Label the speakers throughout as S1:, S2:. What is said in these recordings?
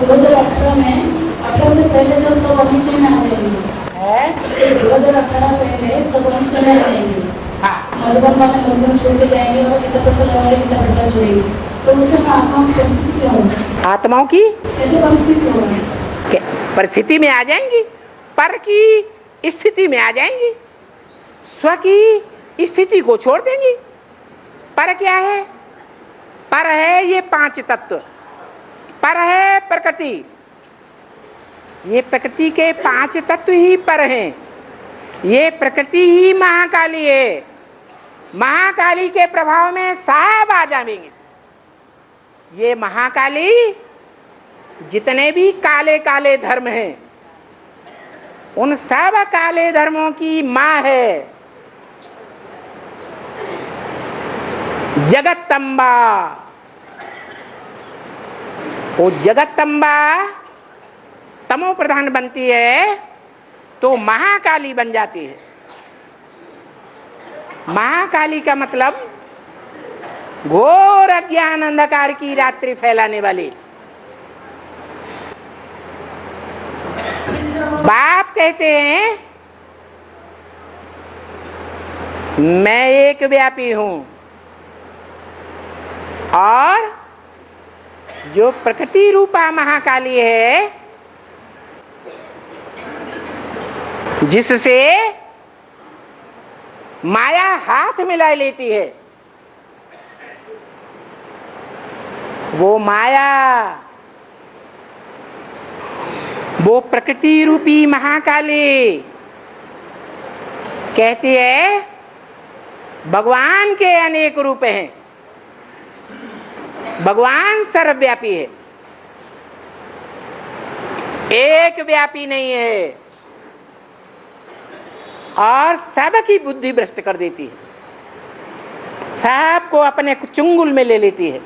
S1: 2018 में 18 से पहले जो सब अनुष्ठान में आ जाएंगे 2018 पहले सब अनुष्ठान में आ जाएंगे।
S2: हाँ,
S1: मधुबन वाले मधुबन छोड़ के जाएंगे और इकहत्तर वाले इकहत्तर छोड़ेंगे, तो उससे आत्माओं की परिस्थिति क्या होगी?
S2: आत्माओं की
S1: कैसे परिस्थिति होगी?
S2: परिस्थिति में आ जाएंगी, पर की स्थिति में आ जाएंगी, स्व की स्थिति को छोड़ देंगी। पर क्या है? पर है ये 5 तत्व। पर है प्रकृति, ये प्रकृति के 5 तत्व ही पर हैं। ये प्रकृति ही महाकाली है। महाकाली के प्रभाव में सब आ जाएंगे। ये महाकाली जितने भी काले काले धर्म हैं, उन सब काले धर्मों की मां है जगतम्बा। वो जगतम्बा तमो प्रधान बनती है तो महाकाली बन जाती है। महाकाली का मतलब घोर अज्ञान अंधकार की रात्रि फैलाने वाली। बाप कहते हैं मैं एक व्यापी हूं, और जो प्रकृति रूपा महाकाली है, जिससे माया हाथ मिला लेती है, वो माया, वो प्रकृति रूपी महाकाली कहती है भगवान के अनेक रूप हैं, भगवान सर्वव्यापी है, एक व्यापी नहीं है, और सबकी बुद्धि भ्रष्ट कर देती है, सबको अपने चुंगल में ले लेती है।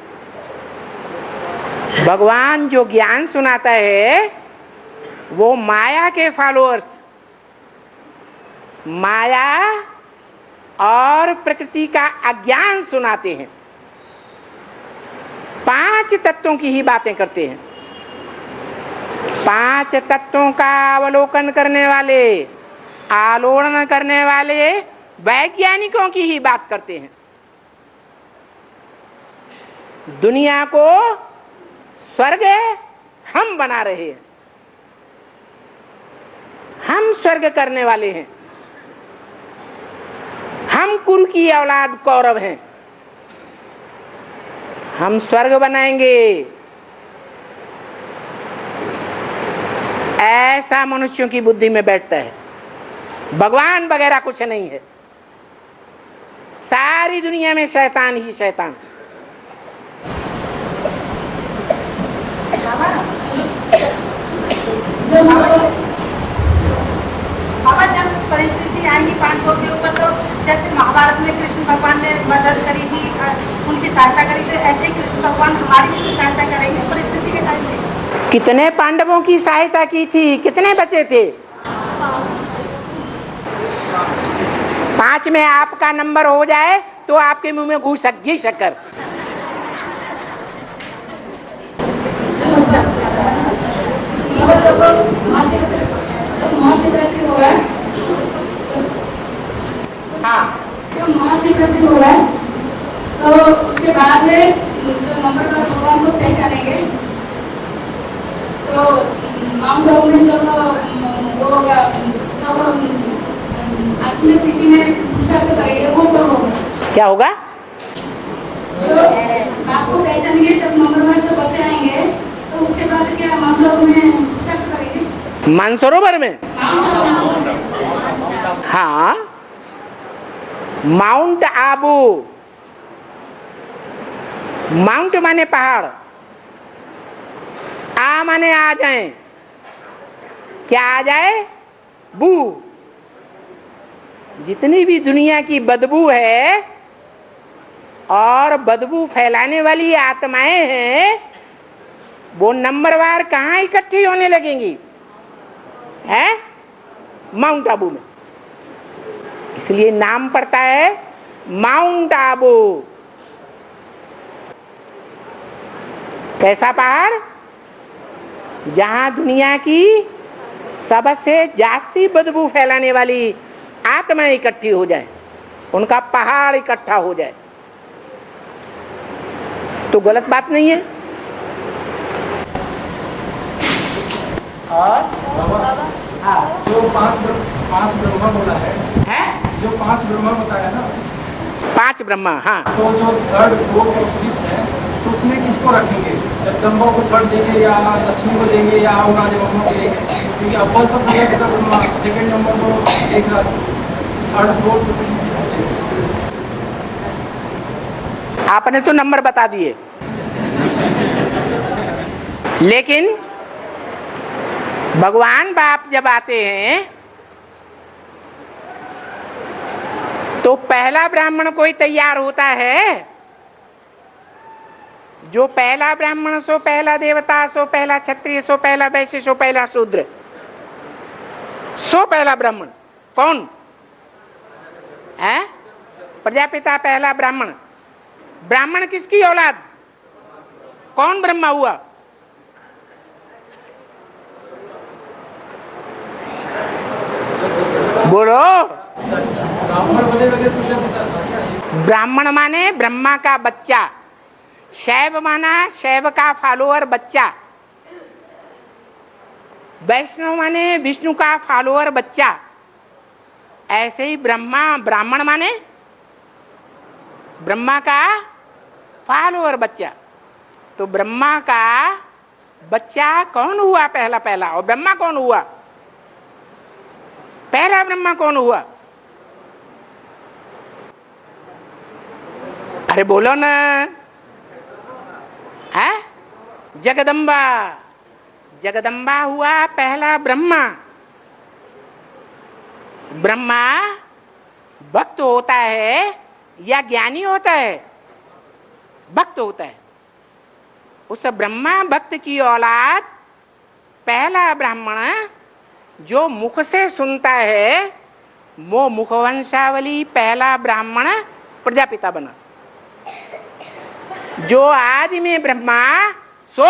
S2: भगवान जो ज्ञान सुनाता है वो माया के फॉलोअर्स, माया और प्रकृति का अज्ञान सुनाते हैं, 5 तत्वों की ही बातें करते हैं। 5 तत्वों का अवलोकन करने वाले, आलोड़न करने वाले वैज्ञानिकों की ही बात करते हैं। दुनिया को स्वर्ग हम बना रहे हैं, हम स्वर्ग करने वाले हैं, हम कुरु की औलाद कौरव हैं, हम स्वर्ग बनाएंगे। ऐसा मनुष्यों की बुद्धि में बैठता है। भगवान वगैरह कुछ नहीं है, सारी दुनिया में शैतान ही शैतान।
S3: बाबा जब परिस्थिति आएगी पांडवों के ऊपर, तो जैसे महाभारत में कृष्ण भगवान ने मदद करी थी, उनकी सहायता करी, तो ऐसे ही कृष्ण भगवान हमारी भी सहायता करेंगे परिस्थिति के टाइम पे।
S2: कितने पांडवों की सहायता की थी? कितने बचे थे? 5 में आपका नंबर हो जाए तो आपके मुंह में घुस सकती शक्कर।
S1: महाशिवरात्रि हो रहा है,
S2: हाँ,
S1: जब महाशिवरात्रि हो रहा है तो उसके बाद जो नंबर पर भगवान को पहचानेंगे, तो माउंट आबू में जब वो होगा सब आत्मिक स्थिति में पुरुषार्थ करेंगे, वो कब होगा?
S2: क्या होगा?
S1: जो आपको पहचानेंगे, जब नंबर से बचे आएंगे, तो उसके बाद क्या माउंट आबू में पुरुषार्थ करेंगे?
S2: मानसरोवर में? हाँ, माउंट आबू। माउंट माने पहाड़, आ माने आ जाए। क्या आ जाए? बू। जितनी भी दुनिया की बदबू है और बदबू फैलाने वाली आत्माएं हैं, वो नंबरवार कहाँ इकट्ठी होने लगेंगी? है माउंट आबू में। इसलिए नाम पड़ता है माउंट आबू। कैसा पहाड़? जहां दुनिया की सबसे जास्ती बदबू फैलाने वाली आत्मा इकट्ठी हो जाए, उनका पहाड़ इकट्ठा हो जाए, तो गलत बात नहीं है। और
S4: जो पांच ब्रह्मा बोला है, जो पांच ब्रह्मा बताया ना,
S2: 5 ब्रह्मा, हाँ,
S4: तो जो थर्ड फोर्थ और फिफ्थ है, तो उसमें किसको रखेंगे? जगदम्बा को थर्ड देंगे या लक्ष्मी को देंगे या उनादि ब्रह्मा को देंगे? क्योंकि अव्वल तो प्रजापिता ब्रह्मा, सेकंड नंबर तो शेखनाथ, थर्ड फोर्थ।
S2: आपने तो नंबर बता दिए, लेकिन भगवान बाप जब आते हैं तो पहला ब्राह्मण कोई तैयार होता है? जो पहला ब्राह्मण सो पहला देवता, सो पहला क्षत्रिय, सो पहला वैश्य, सो पहला शूद्र, सो पहला ब्राह्मण कौन है? प्रजापिता पहला ब्राह्मण। ब्राह्मण किसकी औलाद? कौन ब्रह्मा हुआ? बोलो। ब्राह्मण माने ब्रह्मा का बच्चा, शैव माना शैव का फॉलोअर बच्चा, वैष्णव माने विष्णु का फॉलोअर बच्चा। ऐसे ही ब्राह्मण माने ब्रह्मा का फॉलोअर बच्चा। तो ब्रह्मा का बच्चा कौन हुआ? पहला। और ब्रह्मा कौन हुआ? पहला ब्रह्मा कौन हुआ? अरे बोलो ना, है? जगदम्बा। जगदम्बा हुआ पहला ब्रह्मा। ब्रह्मा भक्त होता है या ज्ञानी होता है? भक्त होता है। उस ब्रह्मा भक्त की औलाद पहला ब्राह्मण जो मुख से सुनता है, वो मुखवंशावली पहला ब्राह्मण प्रजापिता बना। जो आदि में ब्रह्मा सो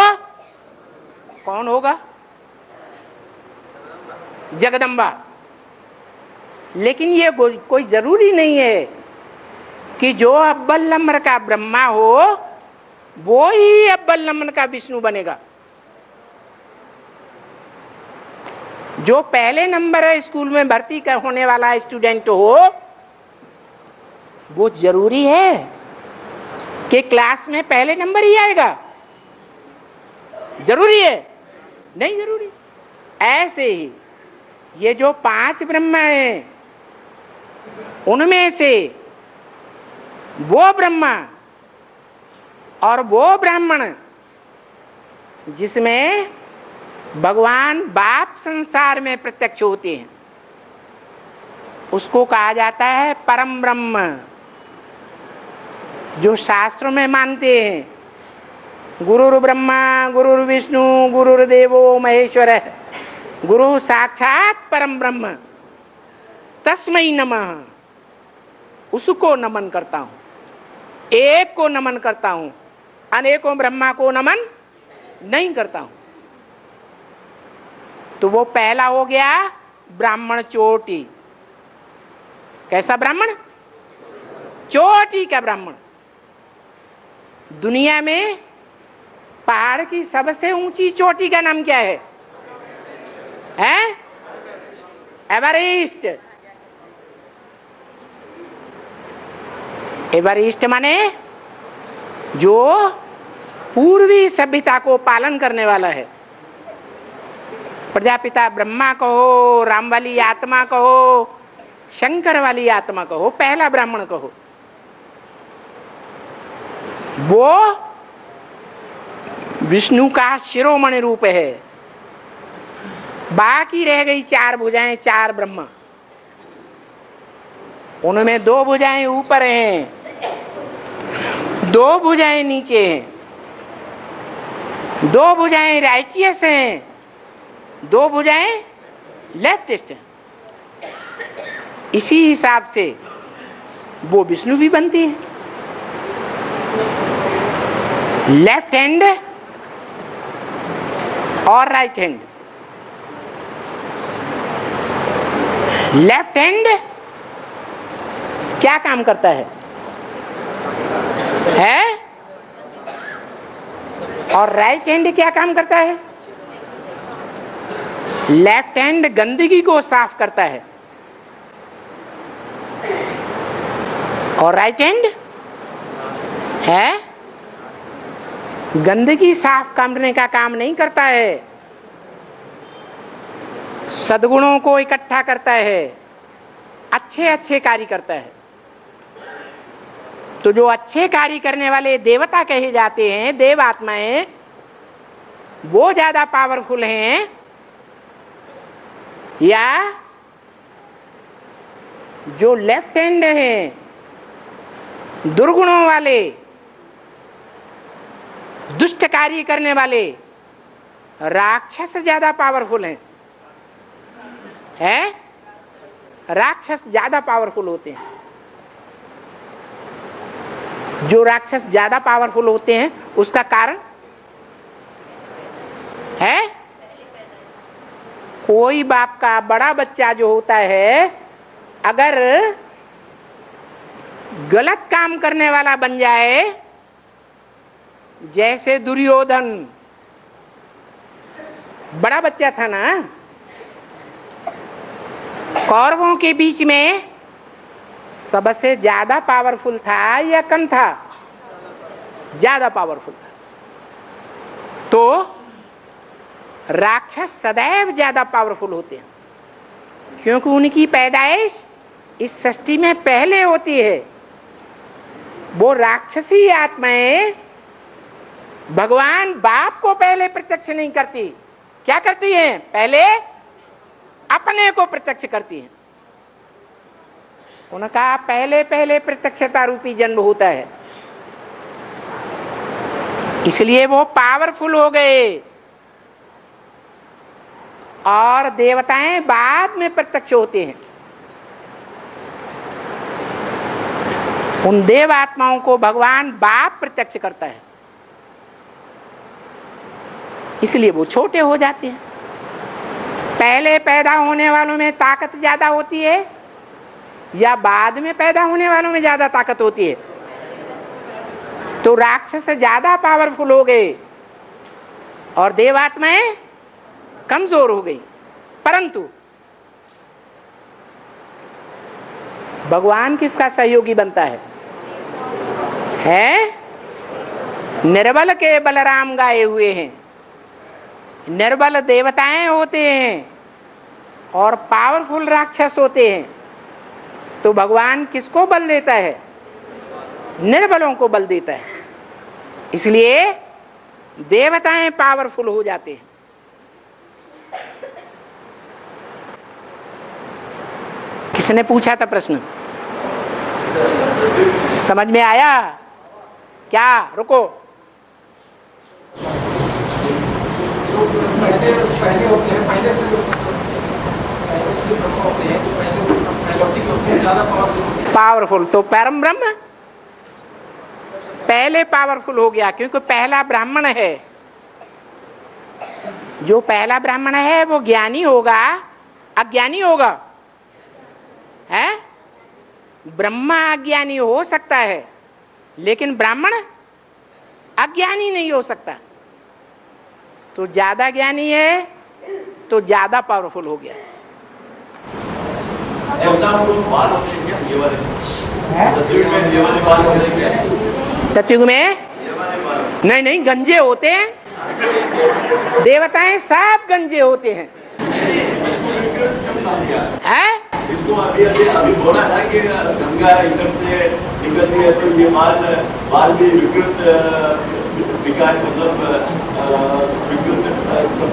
S2: कौन होगा? जगदम्बा। लेकिन ये कोई जरूरी नहीं है कि जो अव्वल नंबर का ब्रह्मा हो वो ही अव्वल नंबर का विष्णु बनेगा। जो पहले नंबर स्कूल में भर्ती होने वाला स्टूडेंट हो, वो जरूरी है कि क्लास में पहले नंबर ही आएगा? जरूरी है? नहीं जरूरी। ऐसे ही ये जो 5 ब्रह्मा हैं, उनमें से वो ब्रह्मा और वो ब्राह्मण जिसमें भगवान बाप संसार में प्रत्यक्ष होते हैं, उसको कहा जाता है परम ब्रह्म। जो शास्त्रों में मानते हैं गुरुर् ब्रह्मा गुरुर् विष्णु गुरुर्देवो महेश्वर, गुरु साक्षात परम ब्रह्म, तस्मै नमः, उसको नमन करता हूं। एक को नमन करता हूं, अनेकों ब्रह्मा को नमन नहीं करता हूं। तो वो पहला हो गया ब्राह्मण चोटी। कैसा ब्राह्मण? चोटी का ब्राह्मण। दुनिया में पहाड़ की सबसे ऊंची चोटी का नाम क्या है? हैं? एवरेस्ट। एवरेस्ट माने जो पूर्वी सभ्यता को पालन करने वाला है। प्रजापिता ब्रह्मा कहो, राम वाली आत्मा कहो, शंकर वाली आत्मा कहो, पहला ब्राह्मण कहो, वो विष्णु का शिरोमणि रूप है। बाकी रह गई 4 भुजाएं, 4 ब्रह्मा। उनमें 2 भुजाएं ऊपर हैं, 2 भुजाएं नीचे हैं, 2 भुजाएं राइटियस हैं, 2 भुजाएं लेफ्टिस्ट हैं। इसी हिसाब से वो विष्णु भी बनती है। लेफ्ट हैंड और राइट हैंड। लेफ्ट हैंड क्या काम करता है? और राइट हैंड क्या काम करता है? लेफ्ट हैंड गंदगी को साफ करता है और राइट हैंड गंदगी साफ करने का काम नहीं करता है, सद्गुणों को इकट्ठा करता है, अच्छे अच्छे कार्य करता है। तो जो अच्छे कार्य करने वाले देवता कहे जाते हैं, देव आत्माएं, वो ज्यादा पावरफुल हैं या जो लेफ्ट हैंड हैं, दुर्गुणों वाले, दुष्ट कार्य करने वाले राक्षस ज्यादा पावरफुल हैं? राक्षस ज्यादा पावरफुल होते हैं। जो राक्षस ज्यादा पावरफुल होते हैं उसका कारण है, कोई बाप का बड़ा बच्चा जो होता है अगर गलत काम करने वाला बन जाए, जैसे दुर्योधन बड़ा बच्चा था ना, कौरवों के बीच में सबसे ज्यादा पावरफुल था या कम था? ज्यादा पावरफुल था। तो राक्षस सदैव ज्यादा पावरफुल होते हैं क्योंकि उनकी पैदाइश इस सृष्टि में पहले होती है। वो राक्षसी आत्माएं भगवान बाप को पहले प्रत्यक्ष नहीं करती, क्या करती हैं? पहले अपने को प्रत्यक्ष करती हैं। उनका पहले पहले प्रत्यक्षता रूपी जन्म होता है, इसलिए वो पावरफुल हो गए और देवताएं बाद में प्रत्यक्ष होते हैं। उन देव आत्माओं को भगवान बाप प्रत्यक्ष करता है, इसलिए वो छोटे हो जाते हैं। पहले पैदा होने वालों में ताकत ज्यादा होती है या बाद में पैदा होने वालों में ज्यादा ताकत होती है? तो राक्षस ज्यादा पावरफुल हो गए और देवात्माएं कमजोर हो गई। परंतु भगवान किसका सहयोगी बनता है? निर्बल के बलराम गाए हुए हैं। निर्बल देवताएं होते हैं और पावरफुल राक्षस होते हैं। तो भगवान किसको बल देता है? निर्बलों को बल देता है। इसलिए देवताएं पावरफुल हो जाते हैं। किसने पूछा था प्रश्न? समझ में आया क्या? रुको,
S4: पहले होते हैं, पहले से ज्यादा
S2: पावरफुल। तो परम ब्रह्म पहले पावरफुल हो गया क्योंकि पहला ब्राह्मण है। जो पहला ब्राह्मण है वो ज्ञानी होगा, अज्ञानी होगा? ब्रह्मा अज्ञानी हो सकता है लेकिन ब्राह्मण अज्ञानी नहीं हो सकता। तो ज्यादा ज्ञानी है तो ज्यादा पावरफुल हो गया। सतयुग में नहीं गंजे होते हैं, देवताएं सब गंजे होते हैं।
S5: इसको अभी बोला था कि गंगा इधर से निकलती है तो ये बाल भी विकृत विकार, मतलब विकृत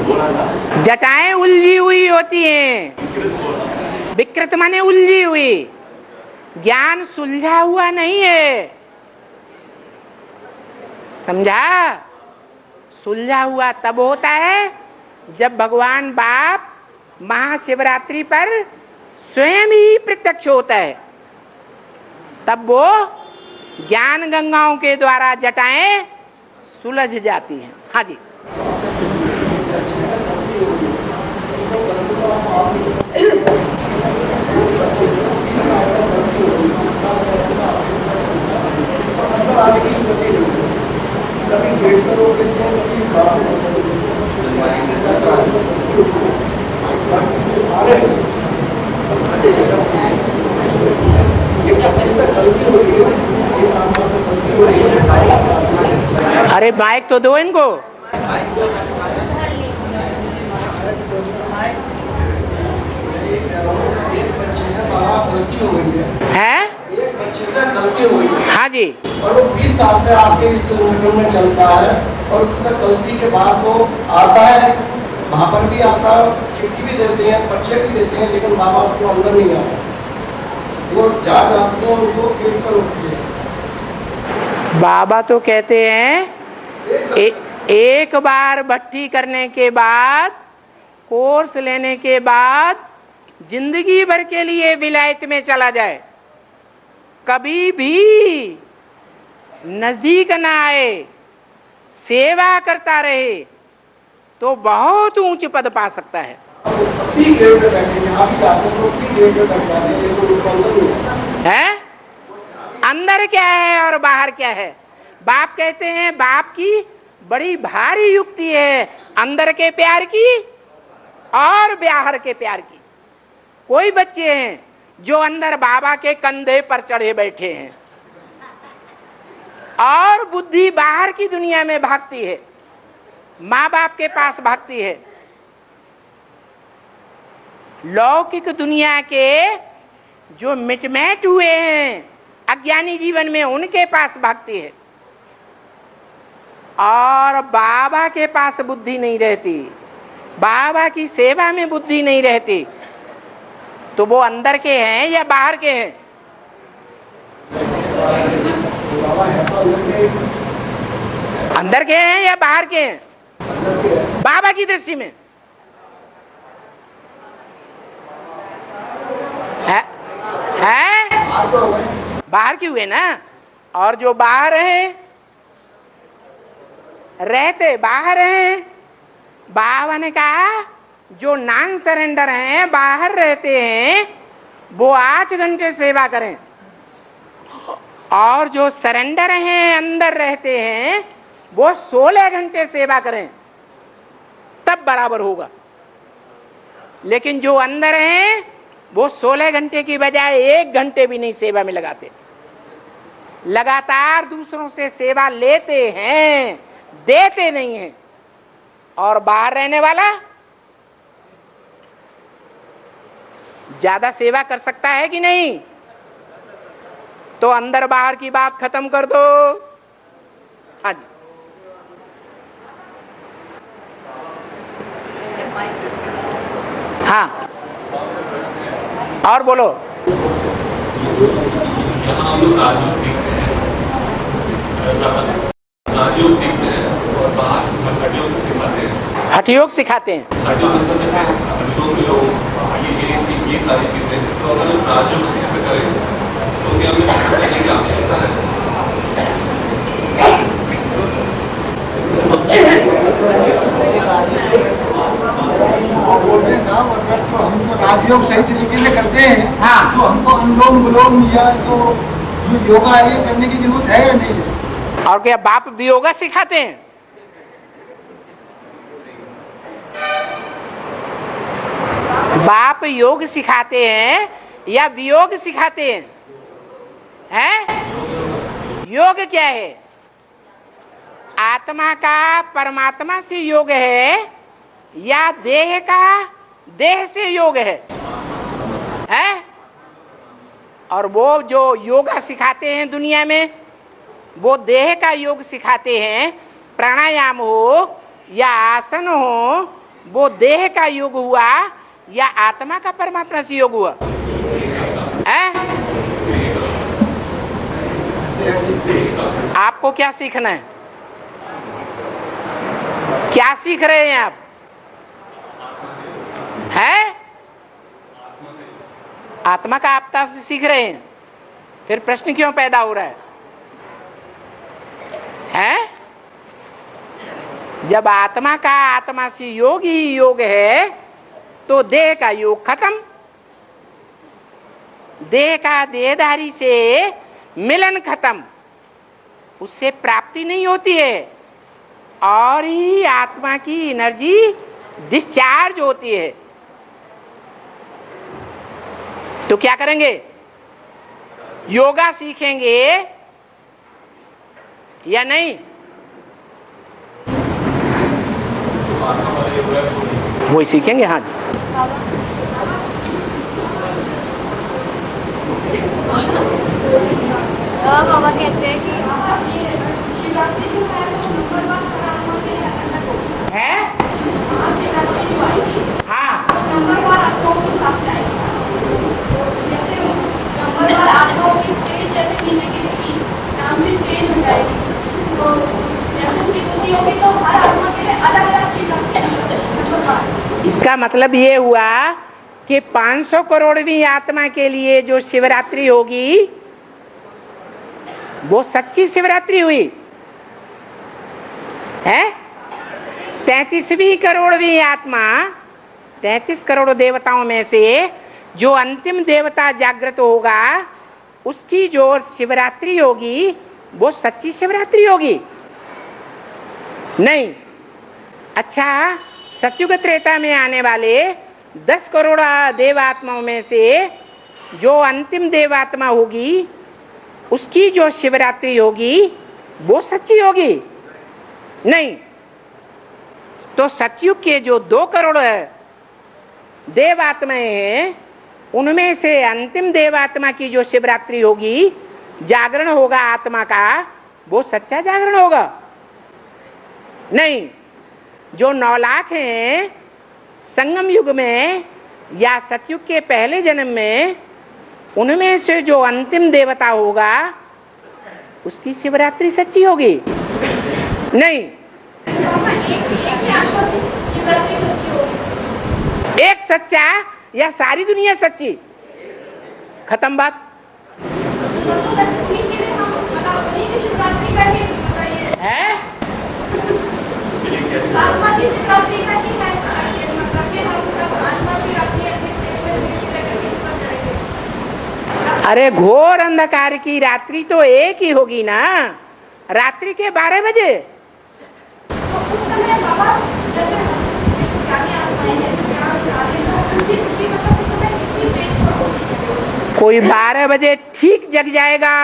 S5: बोला था।
S2: जटाएं उलझी हुई होती हैं। विकृत माने उलझी हुई। ज्ञान सुलझा हुआ नहीं है, समझा? सुलझा हुआ तब होता है जब भगवान बाप महाशिवरात्रि पर स्वयं ही प्रत्यक्ष होता है, तब वो ज्ञान गंगाओं के द्वारा जटाएं सुलझ जाती हैं। हाँ जी। अरे माइक तो दो इनको।
S6: एक बच्चे से बाबा गलती हो गई है, एक बच्चे से गलती हो गई है,
S2: हाँ जी,
S6: और वो 20 साल से आपके इस संगठन में चलता है, और उसका गलती के बाद वो आता है, वहाँ पर भी आपका चिट्ठी भी देते हैं, पर्चे भी देते हैं, लेकिन बाबा उसको अंदर नहीं आता, वो जा जाते हैं, उनको गेट पर उठते हैं।
S2: बाबा तो कहते हैं एक बार भट्टी करने के बाद, कोर्स लेने के बाद जिंदगी भर के लिए विलायत में चला जाए, कभी भी नजदीक ना आए, सेवा करता रहे तो बहुत ऊंच पद पा सकता है।
S6: उसी गेट पे बैठे, जहाँ भी जाते हैं वो उसी गेट पे बैठ जाते हैं, लेकिन उनको अंदर नहीं आता।
S2: है अंदर क्या है और बाहर क्या है? बाप कहते हैं बाप की बड़ी भारी युक्ति है अंदर के प्यार की और बाहर के प्यार की। कोई बच्चे हैं जो अंदर बाबा के कंधे पर चढ़े बैठे हैं और बुद्धि बाहर की दुनिया में भागती है, माँ बाप के पास भागती है, लौकिक दुनिया के जो मिटमैट हुए हैं अज्ञानी जीवन में उनके पास भागती है, और बाबा के पास बुद्धि नहीं रहती, बाबा की सेवा में बुद्धि नहीं रहती, तो वो अंदर के हैं या बाहर के हैं? अंदर के हैं या बाहर के हैं? बाबा की दृष्टि में है बाहर के हुए ना। और जो बाहर हैं, रहते बाहर हैं, बाबा ने कहा जो नॉन सरेंडर हैं, बाहर रहते हैं, वो 8 घंटे सेवा करें, और जो सरेंडर हैं, अंदर रहते हैं, वो 16 घंटे सेवा करें, तब बराबर होगा। लेकिन जो अंदर हैं वो 16 घंटे की बजाय 1 घंटे भी नहीं सेवा में लगाते, लगातार दूसरों से सेवा लेते हैं, देते नहीं हैं। और बाहर रहने वाला ज्यादा सेवा कर सकता है कि नहीं? तो अंदर बाहर की बात खत्म कर दो। हाँ जी, हाँ और बोलो।
S7: यहाँ हम लोग राजयोग सीखते हैं, राजयोग सीखते हैं और बाहर हठयोग सिखाते हैं।
S2: हठयोग सिखाते हैं।
S7: हठयोग मतलब जैसे अनुलोम विलोम, ये सारी चीजें। तो अगर राजयोग अच्छे से करें तो क्या हमें करने की आवश्यकता है?
S6: बोल रहे साहब, अगर तो हम तो राजयोग सही तरीके से करते हैं,
S2: हाँ,
S6: तो हमको अनुलोम विलोम या तो ये योगा है, ये करने की जरूरत है या नहीं है?
S2: और क्या बाप भी योगा सिखाते हैं? बाप योग सिखाते हैं या वियोग सिखाते हैं? हैं? योग क्या है? आत्मा का परमात्मा से योग है या देह का देह से योग है? हैं? और वो जो योगा सिखाते हैं दुनिया में, वो देह का योग सिखाते हैं। प्राणायाम हो या आसन हो, वो देह का योग हुआ या आत्मा का परमात्मा से योग हुआ? है? आपको क्या सीखना है? क्या सीख रहे हैं आप? है? आत्मा का आपता से सीख रहे हैं, फिर प्रश्न क्यों पैदा हो रहा है? हैं? जब आत्मा का आत्मा से योग ही योग है तो देह का योग खत्म, देह का देहधारी से मिलन खत्म, उससे प्राप्ति नहीं होती है, और ही आत्मा की एनर्जी डिस्चार्ज होती है। तो क्या करेंगे? योगा सीखेंगे या नहीं?
S7: महात्मा वाले वेब
S2: वही सीखेंगे। हाँ
S8: बाबा कहते हैं कि
S2: है। हाँ इसका मतलब ये हुआ कि 500 करोड़वीं आत्मा के लिए जो शिवरात्रि होगी वो सच्ची शिवरात्रि हुई है। 33वीं करोड़वीं आत्मा, 33 करोड़ देवताओं में से जो अंतिम देवता जागृत होगा उसकी जो शिवरात्रि होगी वो सच्ची शिवरात्रि होगी नहीं। अच्छा, सतयुग त्रेता में आने वाले 10 करोड़ देवात्माओं में से जो अंतिम देवात्मा होगी उसकी जो शिवरात्रि होगी वो सच्ची होगी नहीं। तो सतयुग के जो 2 करोड़ देवात्माएं हैं उनमें से अंतिम देवात्मा की जो शिवरात्रि होगी, जागरण होगा आत्मा का, वो सच्चा जागरण होगा नहीं। जो 9 लाख हैं संगम युग में या सतयुग के पहले जन्म में, उनमें से जो अंतिम देवता होगा उसकी शिवरात्रि सच्ची होगी नहीं। एक सच्चा या सारी दुनिया सच्ची? खत्म बात है। अरे घोर अंधकार की रात्रि तो एक ही होगी ना, रात्रि के 12 बजे। कोई 12 बजे ठीक जग जाएगा,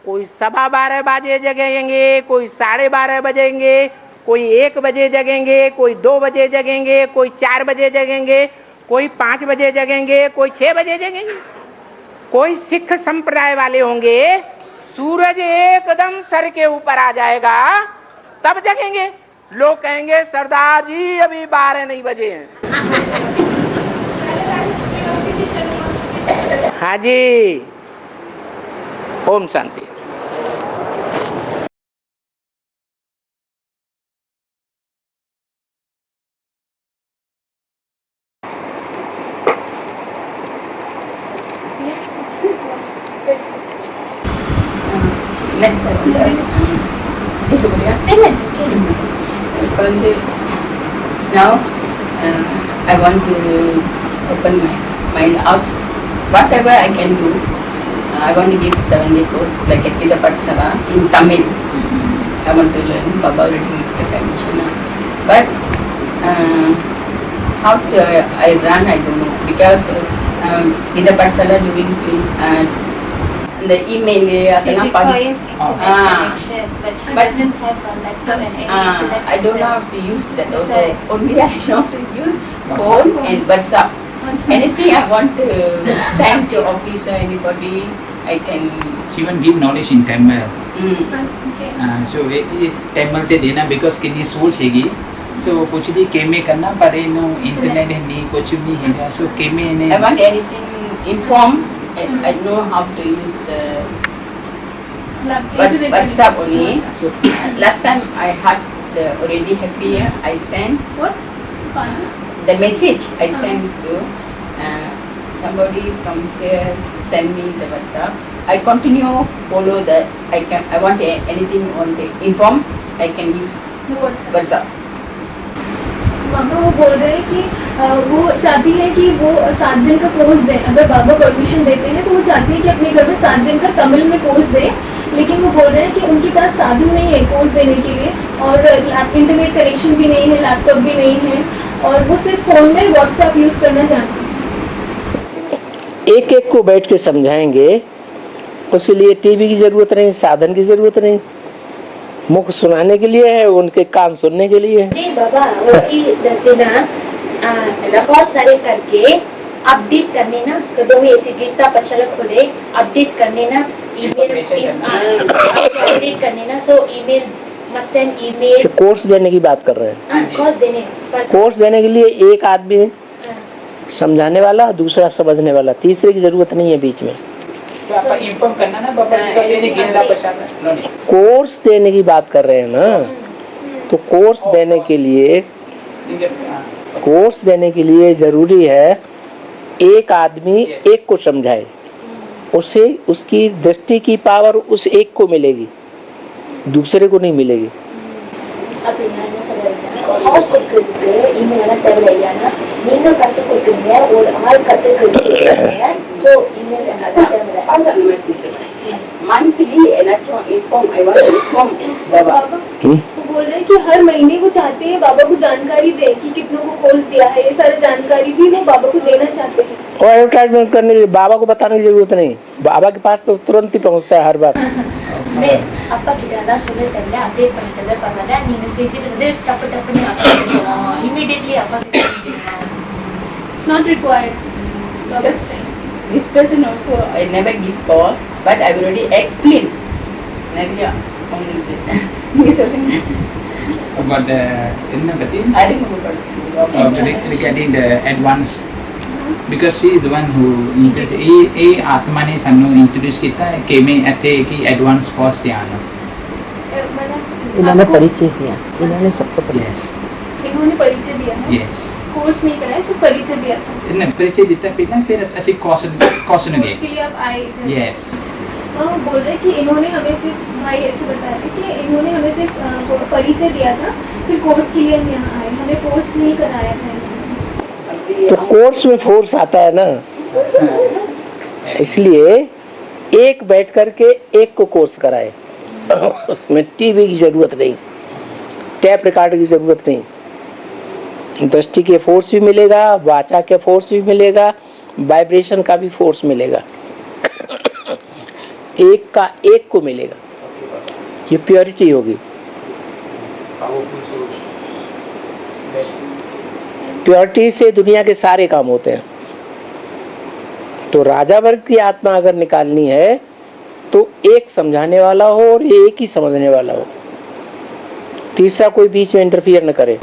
S2: कोई 12:15 बजे जगेंगे, कोई 12:30 बजेंगे, कोई 1 बजे जगेंगे, कोई 2 बजे जगेंगे, कोई 4 बजे जगेंगे, कोई 5 बजे जगेंगे, कोई 6 बजे जगेंगे। कोई सिख संप्रदाय वाले होंगे सूरज एकदम सर के ऊपर आ जाएगा तब जगेंगे। लोग कहेंगे सरदार जी अभी 12 नहीं बजे हैं। हाँ जी, Om Shanti.
S9: Now I want to open my house. Whatever I can do, I want to give 7-day course like at the Patshala in Tamil. I want to learn. Baba already mentioned. But how to I run, I don't know, because in the Patshala doing the email
S8: it requires internet connection, but she doesn't have a laptop and any internet
S9: I don't know how
S8: access.
S9: to use that also. Only I know to use phone and WhatsApp. Anything I want to send to office or anybody, I can.
S10: She even give knowledge in Tamil.
S8: Okay.
S10: So Tamil से देना because कितनी सोच हैगी. So कुछ भी केमे करना पड़े no internet है नहीं कुछ नहीं हैगा. So केमे ने.
S9: I want anything inform. I know how to use the WhatsApp only.
S10: So
S9: Last time I had the already happy. I sent
S8: What?
S9: the message. I sent to somebody from here. Send me the WhatsApp. I continue follow that. I want anything on the inform. I can use
S8: The WhatsApp.
S9: WhatsApp.
S11: बाबा वो बोल रहे हैं कि वो चाहती है कि वो 7 दिन का कोर्स दें। अगर बाबा परमिशन देते हैं तो वो चाहती है कि अपने घर में 7 दिन का तमिल में कोर्स दें, लेकिन वो बोल रहे हैं कि उनके पास साधन नहीं है कोर्स देने के लिए और इंटरनेट कनेक्शन भी नहीं है, लैपटॉप भी नहीं है और वो सिर्फ फ़ोन में व्हाट्सएप यूज़ करना चाहती है।
S2: एक एक को बैठ के समझाएंगे, उसके लिए टीवी की जरूरत नहीं, साधन की जरूरत नहीं। मुख सुनाने के लिए है, उनके कान सुनने के लिए है।
S8: नहीं बाबा, वही दसते ना बहुत सारे करके अपडेट करने ना, कदों में ऐसे गीता पचल खोले अपडेट करने ना, ईमेल अपडेट करने ना, सो ईमेल मसेंड ईमेल।
S2: कोर्स देने की बात कर रहे हैं। कोर्स देने के लिए एक आदमी समझाने वाला, दूसरा समझने वाला, तीसरे की जरूरत नहीं है बीच में।
S10: इन्फॉर्म करना ना बाबा,
S2: कोर्स देने की बात कर रहे हैं ना, तो कोर्स देने के लिए जरूरी है एक आदमी एक को समझाए, उसे उसकी दृष्टि की पावर उस एक को मिलेगी, दूसरे को नहीं मिलेगी।
S11: बोल रहे हैं कि हर महीने वो चाहते हैं बाबा को जानकारी दे कि कितनों को कोर्स दिया है, ये सारा जानकारी भी वो बाबा को देना चाहते हैं।
S2: और एडवर्टाइजमेंट करने के लिए बाबा को बताने की जरूरत नहीं, बाबा के पास तो तुरंत ही पहुंचता है हर बात।
S8: அப்பா கிட்ட சொல்லி தரல, அப்டேட் பண்ணி தரல, பரவாயில்ல, நீங்க செஞ்சுட்டு வந்து டப்பு டப்புன்னு immediately அப்பா கிட்ட சொல்லுங்க.
S11: It's not required. Baba's saying.
S9: This person also, I never give course, but I already explained. Nadia, நீங்க சொல்லுங்க.
S10: About the என்ன பத்தி? Regarding the advance, because she is the one who आत्मा ने सानू इंट्रोड्यूस किया है कि मैं ऐसे की एडवांस कोर्स दिया ना।
S2: इन्होंने परिचय दिया, इन्होंने सबको
S10: यस,
S11: इन्होंने परिचय दिया है।
S10: यस,
S11: कोर्स नहीं कराया, सिर्फ परिचय दिया था।
S10: इन्होंने परिचय दिया फिर फिर ऐसे कोर्स
S11: उसके
S10: गए।
S11: लिए आप आए थे।
S10: यस,
S11: वो बोल रहे कि इन्होंने हमें सिर्फ, भाई ऐसे बताया था कि इन्होंने हमें सिर्फ परिचय दिया था, फिर कोर्स के लिए हम यहाँ आए, हमें कोर्स नहीं कराया था।
S2: तो कोर्स में फोर्स आता है ना, इसलिए एक बैठ करके एक को कोर्स कराए, उसमें टीवी की जरूरत नहीं, टैप रिकॉर्ड की जरूरत नहीं, दृष्टि के फोर्स भी मिलेगा, वाचा के फोर्स भी मिलेगा, वाइब्रेशन का भी फोर्स मिलेगा, एक का एक को मिलेगा, ये प्योरिटी होगी। प्योरिटी से दुनिया के सारे काम होते हैं। तो राजा वर्ग की आत्मा अगर निकालनी है तो एक समझाने वाला हो और एक ही समझने वाला हो, तीसरा कोई बीच में इंटरफियर न करे।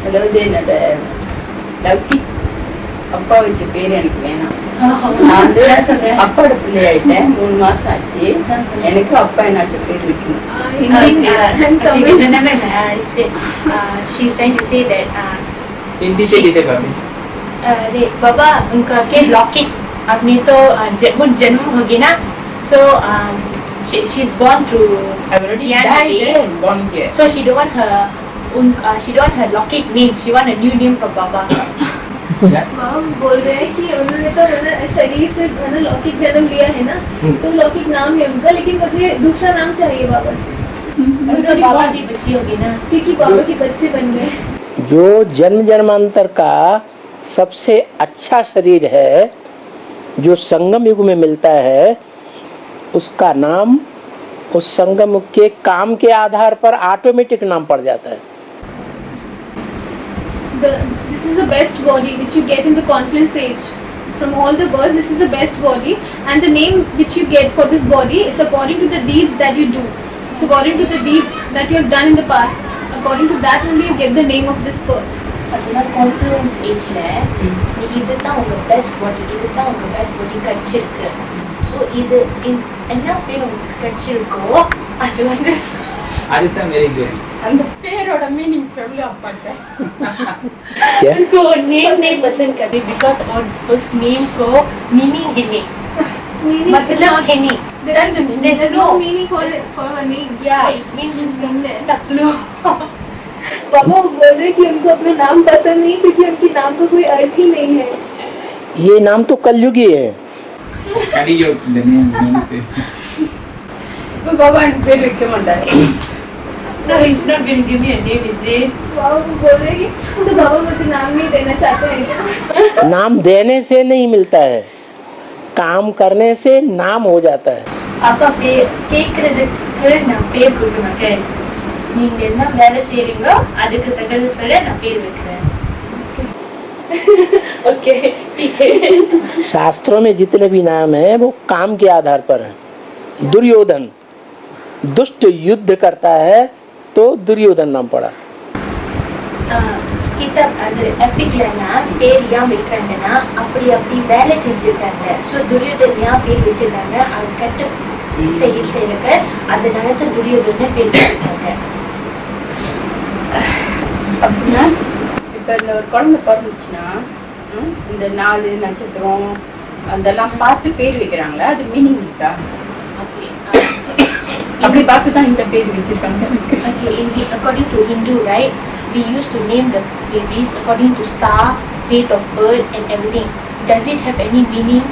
S9: அதாவது என்னோட லவ்கி அப்பா வச்ச பேர் எனக்கு வேணாம். நான் வந்து அப்பாவோட பிள்ளை ஆயிட்டேன், 3 மாசம் ஆச்சு. எனக்கு அப்பா என்னாச்சும் பேர் வைக்கணும்.
S8: She's trying to say that
S10: Hindi से कहते
S8: बाबा उनका के लॉकेट अपने तो जन्म हो गया ना, so she's born through
S9: born here.
S8: so she don't want her locket name, she want a new name from Baba.
S11: बोल रहे हैं कि उन्होंने तो शरीर से लौकिक जन्म लिया है ना, तो लौकिक नाम है उनका, लेकिन मुझे दूसरा नाम चाहिए बाबा से।
S8: तो बाबा की बच्ची होगी ना,
S11: क्योंकि बाबा के बच्चे बन गए।
S2: जो जन्म जन्मांतर का सबसे अच्छा शरीर है, जो संगम युग में मिलता है, उसका नाम उस संगम युग के काम के आधार पर ऑटोमेटिक नाम पड़ जाता है।
S11: This is the best body which you get in the confluence stage. From all the births, this is the best body, and the name which you get for this body, it's according to the deeds that you do. It's according to the deeds that you have done in the past. According to that only you get the name of this birth.
S8: அதனால confidence ஏஜ்ல நீ இதுதான் உங்க best பாடி, இதுதான் உங்க best பாடி கிடைச்சிருக்கு. So இது என்ன பேர் உங்களுக்கு கிடைச்சிருக்கோ அது வந்து
S10: அதுதான் வெரி குட்.
S9: அந்த பேரோட மீனிங் சொல்லு அப்பாட்ட.
S8: उनको नेम नहीं पसंद करती बिकॉज उस नेम को मीनिंग है नहीं, मतलब है नहीं।
S11: There's no meaning for her name.
S8: Yeah, it means टकलू।
S11: पापा वो बोल रहे कि उनको अपना नाम पसंद नहीं, क्योंकि उनके नाम का कोई अर्थ ही नहीं है।
S2: ये नाम तो कलयुगी है।
S10: कड़ी जो दुनिया पे
S9: बाबा पेड़ வைக்க மாட்டாரு.
S8: So he's not going to give me a name, is it?
S11: बाबा वो बोल रहे कि तो बाबा मुझे नाम नहीं देना चाहते हैं क्या?
S2: नाम देने से नहीं मिलता है, काम करने से नाम हो जाता है।
S8: அப்பா கேட்கறதுக்கு நான் பேர் கொடுக்க மாட்டேன். நீங்க என்ன வேலை செய்றீங்களோ அதுக்கு தகுந்தபடி நான் பேர் வைக்கிறேன். ओके ठीक है.
S2: शास्त्रों में जितने भी नाम है वो काम के आधार पर है। दुर्योधन दुष्ट युद्ध करता है तो दुर्योधन नाम पड़ा।
S8: kita அது எபிக்லனா பேர் ஏன் வைக்கிறாங்கன்னா அப்படி வேலை செஞ்சிருக்காங்க. ஸோ துரியோதன் ஏன் பேர் வச்சிருக்காங்க, அவன் கெட்ட செயல் செய்யறக்க அதனால தான் துரியோதன பேர் வச்சிருக்காங்க.
S9: அப்படின்னா இப்போ இந்த ஒரு குழந்தை பிறந்துச்சுன்னா இந்த நாலு நட்சத்திரம் அதெல்லாம் பார்த்து பேர் வைக்கிறாங்களா, அது மீனிங் இருக்கா? அப்படி பார்த்து தான் இந்த பேர் வச்சிருக்காங்க.
S8: According to Hindu, right, we used to name the babies according to star, date of birth and everything. Does it have any meaning?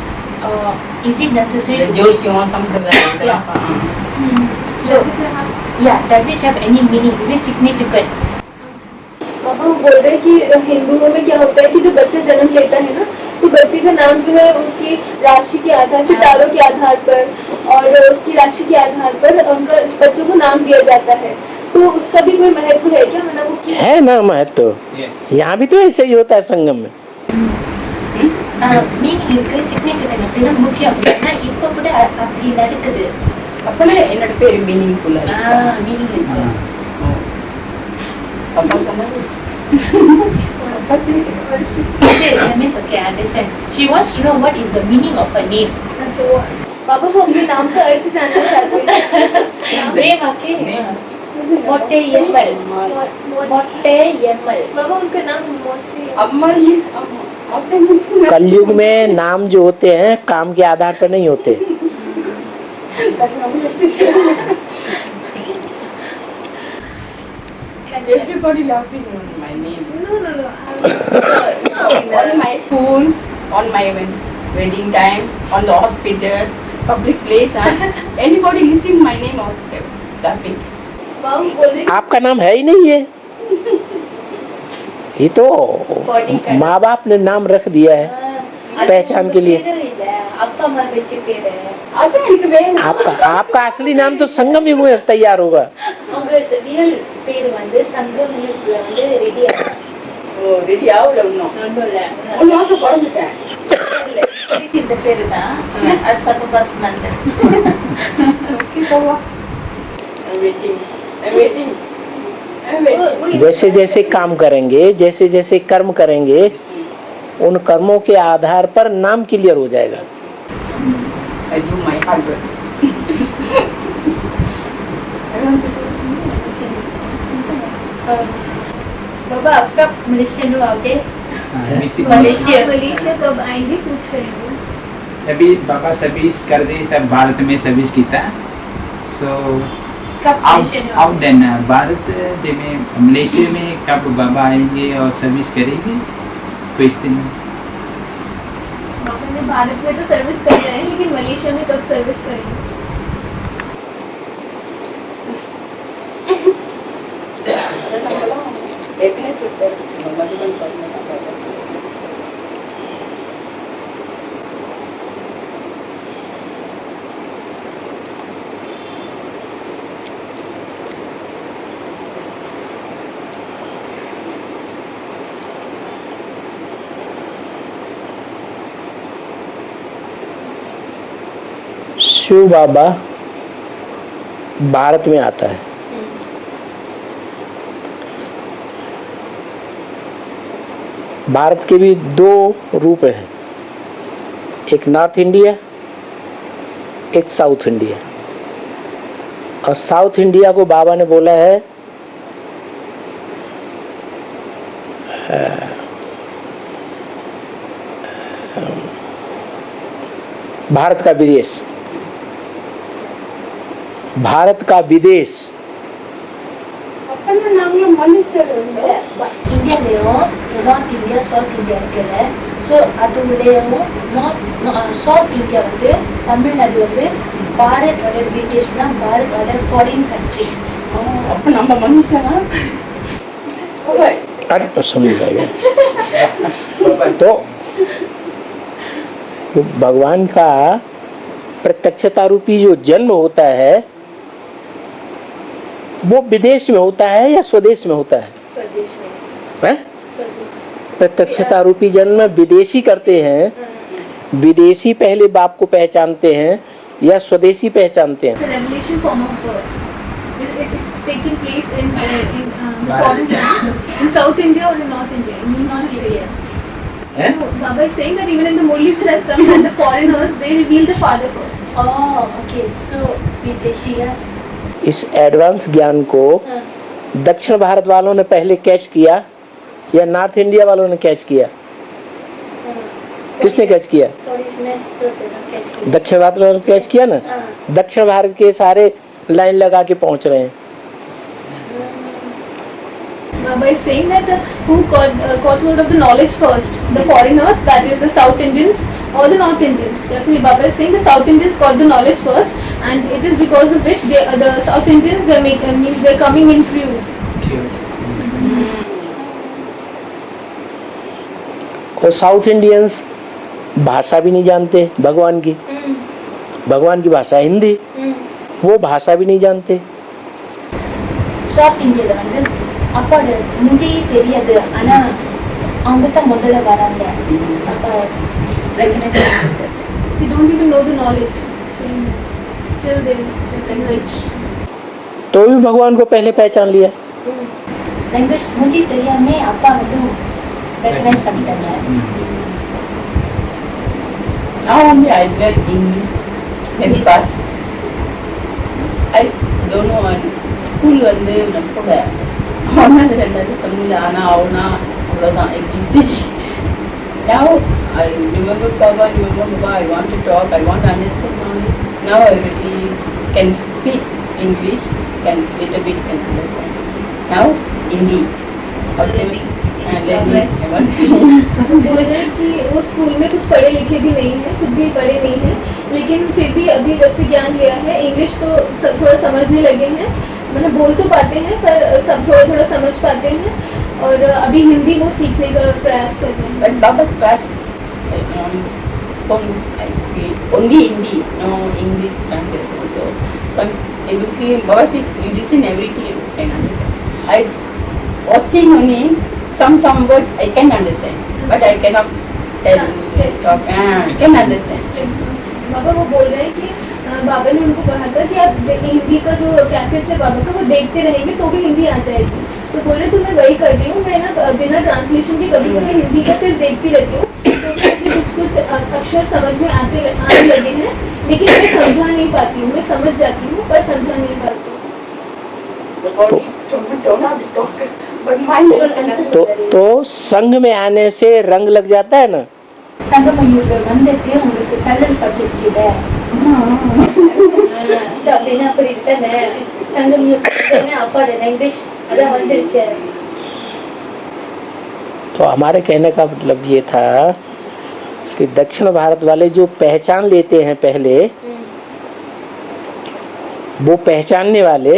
S8: Is it necessary?
S9: ஜோசியம் சம்பிரதாயம் இதெல்லாம்.
S8: So yeah, does it have any meaning? Is it significant?
S11: पापा वो बोल रहे हैं कि हिंदुओं में क्या होता है कि जो बच्चा जन्म लेता है ना तो बच्चे का नाम जो है उसकी राशि के आधार, सितारों के आधार पर और उसकी राशि के आधार पर उनका बच्चों को नाम दिया जाता है। तो उसका भी कोई महत्व है क्या? मैंने वो किया
S2: है ना महत्व। यहाँ भी तो ऐसे ही होता है संगम में।
S8: மீனிங் இருக்கு, சிக்னிஃபிகன்ட் அப்படின்னா முக்கியம். ஏன்னா இப்போ கூட அப்படி நடக்குது.
S9: அப்பனா என்னோட பேர் மீனிங்ஃபுல்.
S8: மீனிங் இருக்கு.
S9: அப்பா சொன்னாரு.
S8: That means okay, I understand. She wants to know what is the meaning of her name.
S11: अच्छा वो पापा वो अपने नाम का अर्थ जानना चाहते हैं।
S8: प्रेम आके मोटे यमल, मोटे यमल.
S11: पापा उनका नाम मोटे
S9: अम्मा मींस अम्मा. अपने मींस
S2: कलयुग में नाम जो होते हैं काम के आधार पर नहीं होते।
S9: everybody laughing on my name.
S11: No.
S9: On my school, on my wedding time, on the hospital, public place, anybody listening my name also laughing.
S11: बाबू बोल रहे
S2: आपका नाम है ही नहीं है, ये तो माँ बाप ने नाम रख दिया है पहचान के लिए।
S8: அப்பா அம்மா வச்சு பேரு.
S9: அதான் எனக்கு வேணும்.
S2: आपका असली नाम तो संगम युग में तैयार होगा।
S8: உங்க ரியல் பேர் வந்து சங்கம் யூப்ல வந்து ரெடி ஆகும்.
S9: ஓ ரெடி ஆகல இன்னும்.
S8: ஒண்ணும் இல்ல.
S9: 1 மாசம் பிறந்துட்டேன்.
S3: இந்த பேரு தான் அடுத்த பார்த்துனாங்க.
S9: ஓகே போவா. I'm waiting.
S2: जैसे जैसे काम करेंगे, जैसे जैसे कर्म करेंगे, उन कर्मों के आधार पर नाम क्लियर हो जाएगा।
S9: I do my hard work.
S8: बाबा आप कब मलेशिया में आओगे?
S11: मलेशिया कब आएंगे पूछ रहे हैं।
S10: अभी बाबा सर्विस कर दे, सब भारत में सर्विस किया। सो
S8: कब मलेशिया में
S10: आउट देन भारत में मलेशिया में कब बाबा आएंगे और सर्विस करेंगे क्वेश्चन।
S11: बाबा ने भारत में तो सर्विस कर रहे हैं लेकिन मलेशिया में कब सर्विस करेंगे?
S9: देखने सुपर मधुबन करने का पड़ेगा।
S2: शिव बाबा भारत में आता है। भारत के भी 2 रूप हैं, एक नॉर्थ इंडिया, एक साउथ इंडिया। और साउथ इंडिया को बाबा ने बोला है भारत का विदेश, भारत का विदेश।
S8: இந்தியாலையும் நார்த் இந்தியா சவுத் இந்தியா இருக்குல்ல. ஸோ ஸோ அது விடையவும் சவுத் இந்தியா வந்து தமிழ்நாடு வந்து பாரத்தோட பிரிட்டிஷ்னா பாரத்தோட ஃபாரின் கண்ட்ரி.
S9: அப்போ நம்ம மனுஷனா
S2: समझ जाएगा। तो भगवान का प्रत्यक्षता रूपी जो जन्म होता है वो विदेश में होता है या स्वदेश में होता है?
S8: स्वदेश में
S2: है? प्रत्यक्षता रूपी जन्म विदेशी करते हैं, विदेशी पहले बाप को पहचानते हैं या स्वदेशी पहचानते हैं?
S11: The revelation form of birth. It's taking place in foreign country, in South India or in North India. It means to say. No, Baba is saying that even if the Murlis has come and the foreigners, they reveal the father first.
S8: Oh, okay. So विदेशी है.
S2: इस advance ज्ञान को दक्षिण भारत वालों ने पहले catch किया या नॉर्थ इंडिया वालों ने कैच किया? किसने कैच किया? दक्षिण भारत वालों ने कैच किया ना। दक्षिण भारत के सारे लाइन लगा के पहुंच रहे हैं।
S11: Baba is saying that who got hold of the knowledge first? The foreigners, that is the South Indians or the North Indians. Definitely Baba is saying the South Indians got the knowledge first, and it is because of which the South Indians means they're coming in crews.
S2: और south Indians भाषा भी नहीं जानते भगवान की। भगवान की भाषा हिंदी, वो भाषा भी नहीं जानते।
S8: South India வந்து அப்போட முந்தைய தெரியாது, ஆனா அவங்க தான் முதல்ல வராங்க. அப்போ recognize பண்ணிட்டு.
S11: They don't even know the knowledge. Still they recognize.
S2: तो भी भगवान को पहले पहचान लिया।
S8: लैंग्वेज मुझे தெரியாமே அப்பா வந்து recognize பண்ணிட்டாங்க.
S9: Now only I learn English in class. I don't know school வந்து நான் கூட ஒன்னாவது ரெண்டாவது தமிழ் ஆனா அவனா அவ்வளோதான் ABC. Now I remember Baba, I want to talk, I want to understand knowledge. Now I really can speak English, can little bit can understand. Now Hindi.
S11: बोल रहे हैं कि वो स्कूल में कुछ पढ़े लिखे भी नहीं है, कुछ भी पढ़े नहीं है, लेकिन फिर भी अभी जब से ज्ञान लिया है इंग्लिश तो थोड़ा समझने लगे हैं, मतलब बोल तो पाते हैं पर सब थोड़ा थोड़ा समझ पाते हैं, और अभी हिंदी वो सीखने का प्रयास कर रहे हैं।
S9: But Baba class only Hindi, no English language also. So education, Baba said you listen everything you can understand. I watching only some words I can understand, but I cannot tell talk. Can understand.
S11: बाबा वो बोल रहे हैं कि बाबा ने उनको कहा था कि आप हिंदी का जो क्लासेस है बाबा का वो देखते रहेंगे तो भी हिंदी आ जाएगी, तो बोल रहे तो मैं वही कर रही हूँ, मैं ना बिना ट्रांसलेशन के कभी कभी हिंदी का सिर्फ देखती रहती हूँ, तो मुझे कुछ अक्षर समझ में आने लगे हैं, लेकिन मैं समझा नहीं पाती हूँ, मैं समझ जाती हूँ पर समझा नहीं पाती हूँ।
S2: तो संघ में आने से रंग लग जाता है ना।
S8: சங்கமயூர்ல வந்துட்டு உங்களுக்கு கல்லல் பட்டுச்சுல அப்படின்னா அப்படி இருக்கானே சங்கமயூர் அப்பாட லாங்குவேஜ் அதான் வந்துருச்சு।
S2: तो हमारे कहने का मतलब ये था कि दक्षिण भारत वाले जो पहचान लेते हैं पहले, वो पहचानने वाले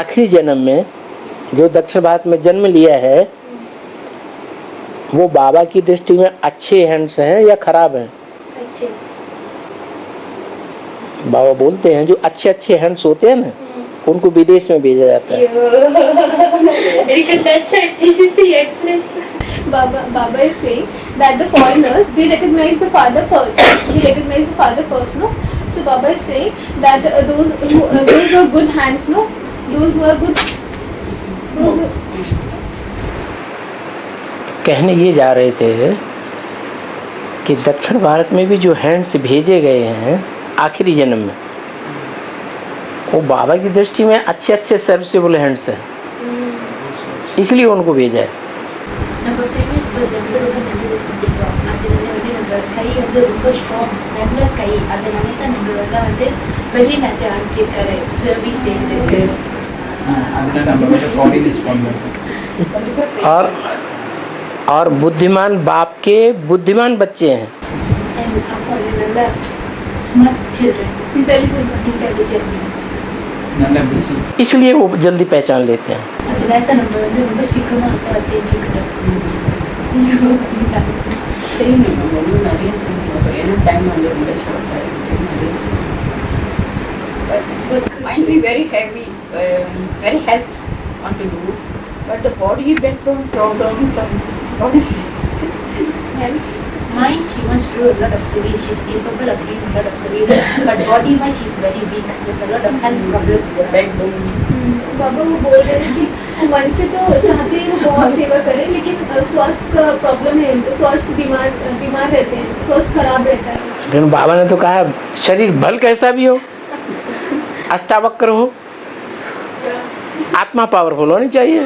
S2: आखिरी जन्म में जो दक्षिण भारत में जन्म लिया है वो बाबा की दृष्टि में अच्छे हैंड्स हैं या खराब हैं?
S8: अच्छे।
S2: बाबा बोलते हैं जो अच्छे अच्छे हैंड्स होते हैं ना उनको विदेश में भेजा जाता है।
S11: Baba is saying that the foreigners they recognize the father first. They recognize the father first, no? So Baba is saying that those who are good hands, no? Those who are good.
S2: कहने ये जा रहे थे कि दक्षिण भारत में भी जो हैंड्स भेजे गए हैं आखिरी जन्म में वो बाबा की दृष्टि में अच्छे अच्छे सर्विसेबल हैंड्स हैं, इसलिए उनको भेजा है।
S8: நம்ம previous programல ரொம்ப நல்லது செஞ்சிட்டோம், அதனால வந்து நம்ம கை வந்து ரொம்ப ஸ்ட்ராங், நல்ல கை, அதனால தான் நம்மளோட வந்து வெளிநாட்டு ஆட்களுக்கு சர்வீஸ் செய்யறதுக்கு
S10: அதனால நம்ம வந்து ஃபாரின் பண்ணோம்।
S2: और और बुद्धिमान बाप के बुद्धिमान बच्चे हैं।
S8: And அப்பா நல்ல smart children. Intelligent.
S10: நல்ல புத்தி.
S2: इसलिए वो जल्दी पहचान लेते हैं।
S8: அதனால தான் நம்ம வந்து ரொம்ப சீக்கிரமா அப்பா தெரிஞ்சுக்கிறோம்.
S9: சரி நம்ம ஒன்றும் நிறைய சொல்லுவோம் ஏன்னா டைம் வந்து ரொம்ப ஷார்ட் ஆகிடும் நிறைய சொல்லுவோம். Mind be very heavy, very health want to do, but the body background problems and what is it?
S8: Mind, she wants to do a lot of service. She's capable of doing a lot of service. But body-wise, she's very weak. There's a lot of health problem with the backbone.
S11: बाबा वो बोल रहे हैं कि मन से तो चाहते हैं वो बहुत सेवा करें, लेकिन स्वास्थ्य का प्रॉब्लम है उनको, स्वास्थ्य बीमार रहते हैं, स्वास्थ्य खराब रहता है।
S2: लेकिन बाबा ने तो कहा शरीर भल कैसा भी हो, अष्टावक्र हो, आत्मा पावरफुल होनी चाहिए।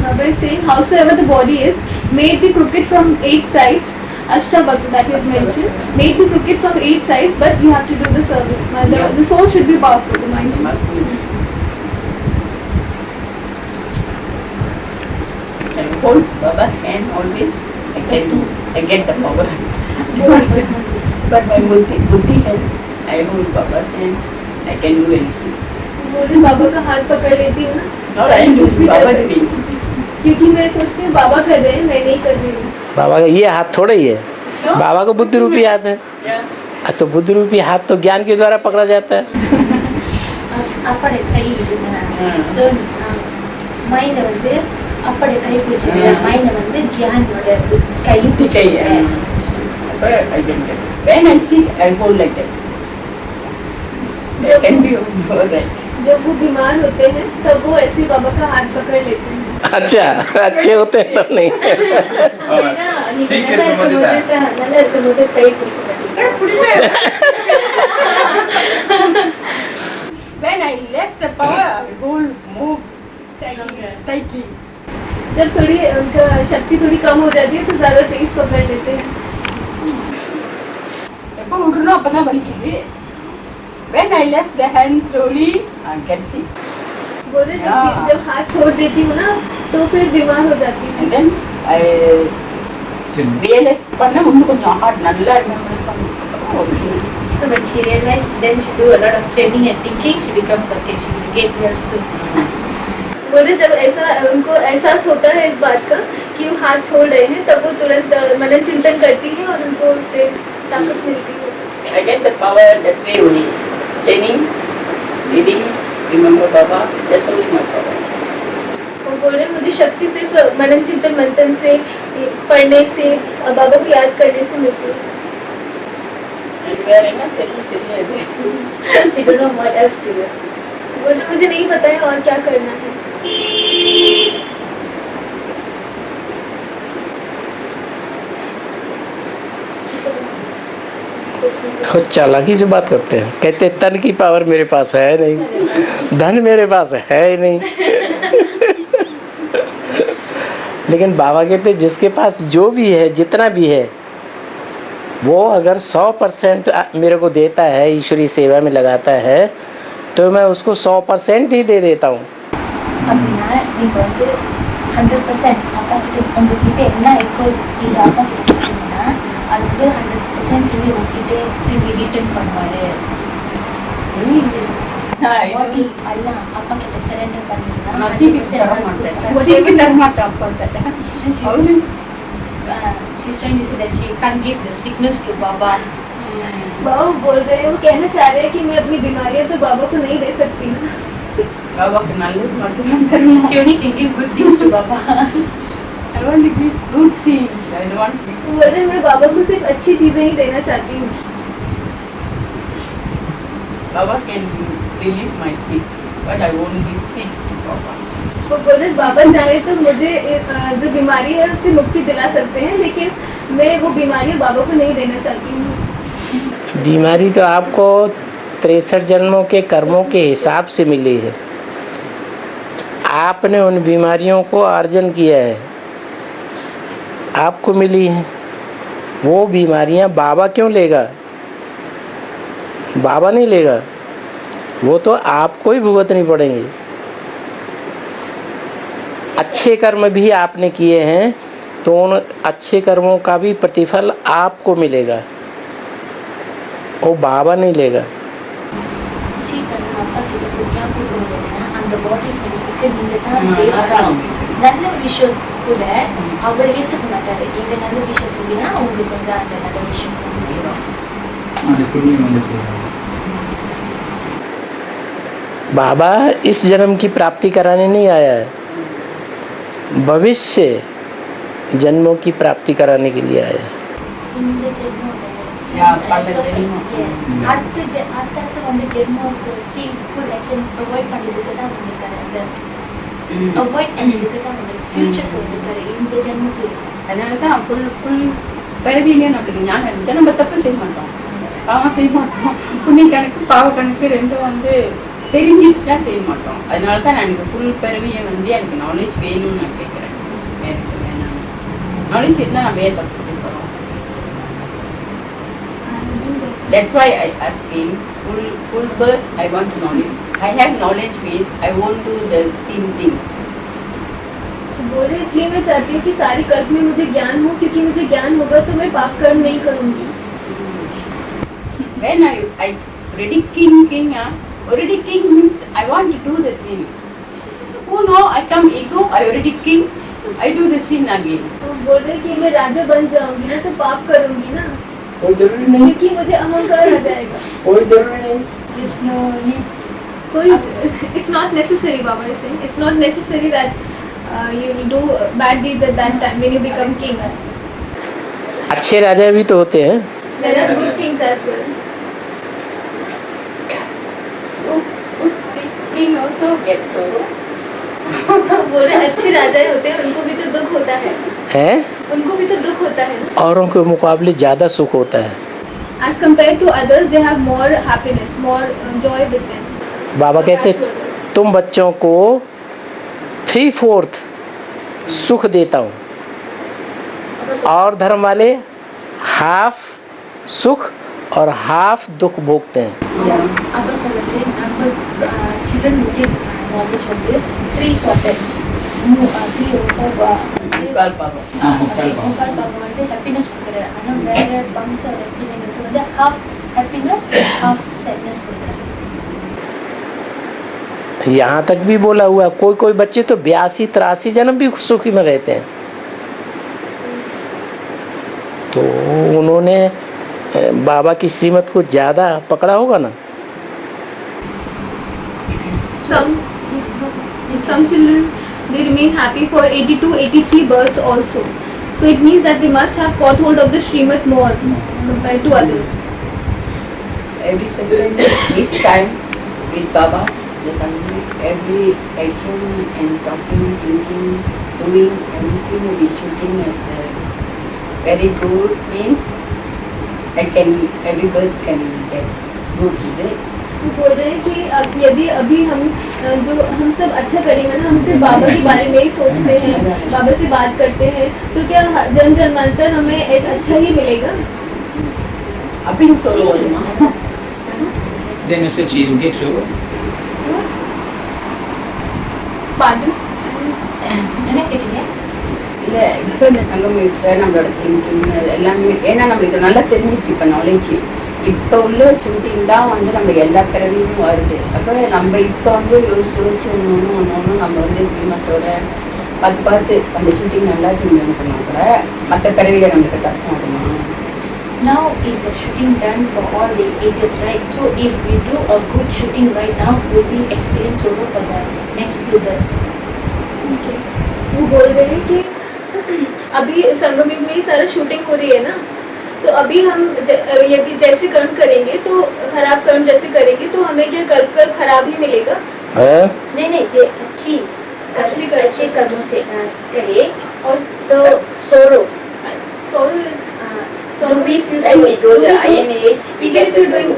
S11: Baba is saying, howsoever the body is, may it be crooked from 8 sides, Ashtavakra that is mentioned, may it be crooked from 8 sides, but you have to do the service. The soul should be powerful, the mind should be.
S9: I hold Baba's hand always, I get the power. But my buddhi hand, I hold Baba's hand, I can do anything.
S11: बोले बाबा का हाथ पकड़ लेती हूँ ना,
S9: Not I do,
S11: कुछ भी
S9: Baba
S11: कर सकती
S9: doing.
S11: हूँ। क्योंकि मैं सोचती हूँ बाबा कर रहे हैं, मैं नहीं कर रही हूँ।
S2: बाबा का ये हाथ थोड़ा ही है, बाबा को बुद्धि रूपी हाथ है। तो बुद्धि रूपी हाथ तो ज्ञान के द्वारा पकड़ा जाता है।
S8: அப்படி கை ஸோ மைண்டை வந்து அப்படி கை பிடிச்சிருக்கேன், மைண்டை வந்து தியானோட கை பிடிச்சிருக்கேன்.
S9: I can get. When I sit, I hold like that. That can be right.
S11: जब वो बीमार होते हैं तब वो ऐसे बाबा का हाथ पकड़ लेते हैं।
S2: अच्छा, अच्छे होते हैं तब नहीं।
S8: நல்லா இருக்கும்போது கை பிடிக்க
S9: When I less the power, I hold more tightly.
S11: जब थोड़ी उनका शक्ति थोड़ी कम हो जाती है तो ज्यादा तेज पकड़ लेते हैं।
S9: எப்போ விடுறோம் அப்பதான் வலிக்குது. When I left the hand slowly, I can see.
S11: बोले
S9: Yeah.
S11: जब हाथ छोड़ देती हूँ ना तो फिर बीमार हो जाती हूँ।
S9: And then I realize பண்ண இன்னும் கொஞ்சம் ஹார்ட் நல்லா remember பண்ணி.
S8: So when she realized, then she do a lot of training and thinking, she becomes okay, she will get well soon.
S11: बोले जब ऐसा उनको एहसास होता है इस बात का कि वो हाथ छोड़ रहे हैं तब वो तुरंत मनन चिंतन करती है और उनको उससे ताकत मिलती है।
S9: I get the power that way only. Training, reading, remember Baba, that's only my power.
S11: वो बोल रहे हैं मुझे शक्ति सिर्फ मनन चिंतन मंथन से, पढ़ने से और बाबा को याद करने से मिलती है।
S9: And we are in a settled period.
S8: She don't know what else to do.
S11: बोल रहे मुझे नहीं पता है और क्या करना है।
S2: खुद चालाकी से बात करते हैं, कहते हैं तन की पावर मेरे पास है नहीं, धन मेरे पास है ही नहीं। लेकिन बाबा कहते हैं जिसके पास जो भी है, जितना भी है, वो अगर 100% मेरे को देता है, ईश्वरीय सेवा में लगाता है, तो मैं उसको 100% ही दे देता हूँ।
S8: அப்படின்னா நீங்க வந்து 100% அப்பா கிட்ட உங்ககிட்ட என்ன இருக்கோ இது அப்பா கிட்ட கொடுத்தீங்கன்னா அது வந்து 100% திரும்பி உங்ககிட்ட திரும்பி ரிட்டர்ன் பண்ணுவாரு. பாடி எல்லாம் அப்பா கிட்ட சரண்டர் பண்ணீங்கன்னா
S9: நான் சீக்கிரம் தர மாட்டேன். சீக்கிரம் தர மாட்டேன் அப்பா கிட்ட.
S8: she's trying to say that she can't give the signals to Baba.
S11: बाबा बोल रहे हैं, वो कहना चाह रहे हैं कि मैं अपनी बीमारियां तो बाबा को नहीं दे सकती ना।
S9: Baba के நல்லது மட்டும் தருமா.
S8: She only can give good things to Baba.
S9: I want to give good things. I don't want to.
S11: वो बोल रहे हैं मैं बाबा को सिर्फ अच्छी चीजें ही देना चाहती हूँ।
S9: Baba can relieve my sick, but I won't give sick to Baba.
S11: वो बोल रहे बाबा चाहे तो मुझे जो बीमारी है उससे मुक्ति दिला सकते हैं, लेकिन मैं वो बीमारी बाबा को नहीं देना चाहती हूँ।
S2: बीमारी तो आपको 63 जन्मों के कर्मों के हिसाब से मिली है। आपने उन बीमारियों को अर्जन किया है, आपको मिली है। वो बीमारियां बाबा क्यों लेगा? बाबा नहीं लेगा, वो तो आपको ही भुगतनी पड़ेंगी। अच्छे कर्म भी आपने किए हैं तो तो उन अच्छे कर्मों का भी प्रतिफल आपको मिलेगा, वो बाबा नहीं लेगा।
S8: அந்த பாடிஸ் மனசுக்கு நீங்க தான் தேவதா. நல்ல விஷயம் கூட அவர் ஏற்றுக்க மாட்டாரு. எங்க நல்ல விஷயம் செஞ்சீங்கன்னா உங்களுக்கு வந்து அந்த நல்ல விஷயம் வந்து சேரும்.
S2: बाबा इस जन्म की प्राप्ति कराने नहीं आया है, भविष्य जन्मों की प्राप्ति कराने के लिए आया है।
S8: இந்த ஜென்மம் அடுத்த வந்து ஜென்மத்துக்கு ஃபுல் ஆக்ஷன் அவாய்ட் பண்ணுறதுக்கு தான் வந்திருக்காரு. அந்த அவாய்ட் பண்ணுறதுக்கு தான் வந்து ஃபியூச்சருக்கு வந்திருக்காரு இந்த ஜென்மத்துக்கு.
S9: அதனால தான் ஃபுல் பிறவியிலே நம்மளுக்கு ஞானம் இருந்துச்சு. நம்ம தப்பு செய்ய மாட்டோம், பாவம் செய்ய மாட்டோம், புண்ணிய கணக்கு பாவ கணக்கு ரெண்டும் வந்து தெரிஞ்சிச்சுன்னா செய்ய மாட்டோம். அதனால தான் நான் எனக்கு ஃபுல் பிறவியை வந்து எனக்கு நாலேஜ் வேணும்னு நான் கேட்குறேன். எனக்கு வேணாம் நாலேஜ் இருந்தால் நம்ம ஏன் தப்பு செய்ய போகிறோம். That's why I asking full birth. I want knowledge. I have knowledge means I won't do the same things.
S11: बोल रहे इसलिए मैं चाहती हूँ कि सारी कल्प में मुझे ज्ञान हो, क्योंकि मुझे ज्ञान होगा तो मैं पाप कर्म नहीं करूँगी.
S9: When I already king already king means I want to do the sin. Oh no, I come ego. I already king. I do the sin again.
S11: तो बोल रहे कि मैं राजा बन जाऊंगी ना तो पाप करूंगी ना,
S2: कोई जरूरी नहीं,
S11: क्योंकि मुझे अहंकार आ जाएगा.
S2: कोई जरूरी नहीं,
S9: There's no need.
S11: कोई it's not necessary. Baba is saying it's not necessary that you will do bad deeds at that time when you become king.
S2: अच्छे राजा भी तो होते हैं।
S11: There are good kings as well.
S9: King also gets sorrow.
S11: बोल रहे अच्छे राजा होते हैं उनको भी तो दुख होता है, उनको भी तो दुख होता है.
S2: औरों के मुकाबले ज़्यादा सुख होता है।
S11: As compared to others, they have more happiness, more joy with them.
S2: बाबा कहते तुम बच्चों को 3/4 सुख देता हूँ और धर्म वाले हाफ सुख और हाफ दुख भोगते हैं।
S8: அப்போ சொல்லுறது நம்ம சில்ட்ரன் நாலேஜ் வந்து 3/4
S10: முக்கால் பாகம்.
S8: முக்கால் பாகம் வந்து ஹாப்பினஸ் கொடுக்குறாரு. ஆனால் வேற பங்ஸ் எப்படிங்கிறது வந்து ஹாஃப் ஹாப்பினஸ் ஹாஃப் சேட்னஸ் கொடுக்குறாரு.
S2: यहाँ तक भी बोला हुआ कोई कोई बच्चे तो 82-83 जन्म भी सुखी में रहते हैं। तो उन्होंने बाबा की श्रीमत को ज़्यादा पकड़ा होगा ना।
S11: Some children they remain happy for 82-83 births also. So it means that they must have caught hold of the Srimad more compared to others.
S9: Every second, this time with Baba, every action and talking, thinking, doing everything will be shooting as very good means I can every bird can get good, is it?
S11: वो बोल रहे हैं कि अब यदि अभी हम जो हम सब अच्छा करेंगे ना, हम सिर्फ बाबा के बारे में ही सोचते हैं, बाबा से बात करते हैं, तो क्या जन्म जन्मांतर हमें अच्छा ही मिलेगा?
S9: अभी हम सोलो बोलना
S10: Then you said she will get sorrow.
S11: Pardon?
S8: என்ன கேட்டீங்க?
S9: இல்லை இப்போ இந்த சங்கமத்தில் நம்மளோட திங்கிங் எல்லாமே ஏன்னா நம்ம இது நல்லா தெரிஞ்சிச்சு. இப்போ நாலேஜ் இப்போ உள்ள ஷூட்டிங் தான் வந்து நம்ம எல்லா பிறவியும் வருது. அப்போ நம்ம இப்போ வந்து யோசிச்சு ஒன்று நம்ம வந்து சினிமத்தோட பார்த்து அந்த ஷூட்டிங் நல்லா செஞ்சோன்னு சொன்னால் கூட மற்ற பிறவியில் நம்மளுக்கு கஷ்டம் ஆகுமா?
S8: Now is the shooting done for all the ages, right? So if we do a good shooting right now, we will experience sorrow for the next few births.
S11: Okay. वो बोल रहे हैं कि अभी संगम युग में ही सारा शूटिंग हो रही है ना, तो अभी हम यदि जैसे कर्म करेंगे तो खराब कर्म जैसे करेंगे तो हमें क्या कर खराब ही मिलेगा?
S8: नहीं जो अच्छी कर्मों से करे और sorrow we feel
S9: When we go the iron age, we
S11: even
S9: get
S11: if
S9: the
S11: you're
S9: sorrow.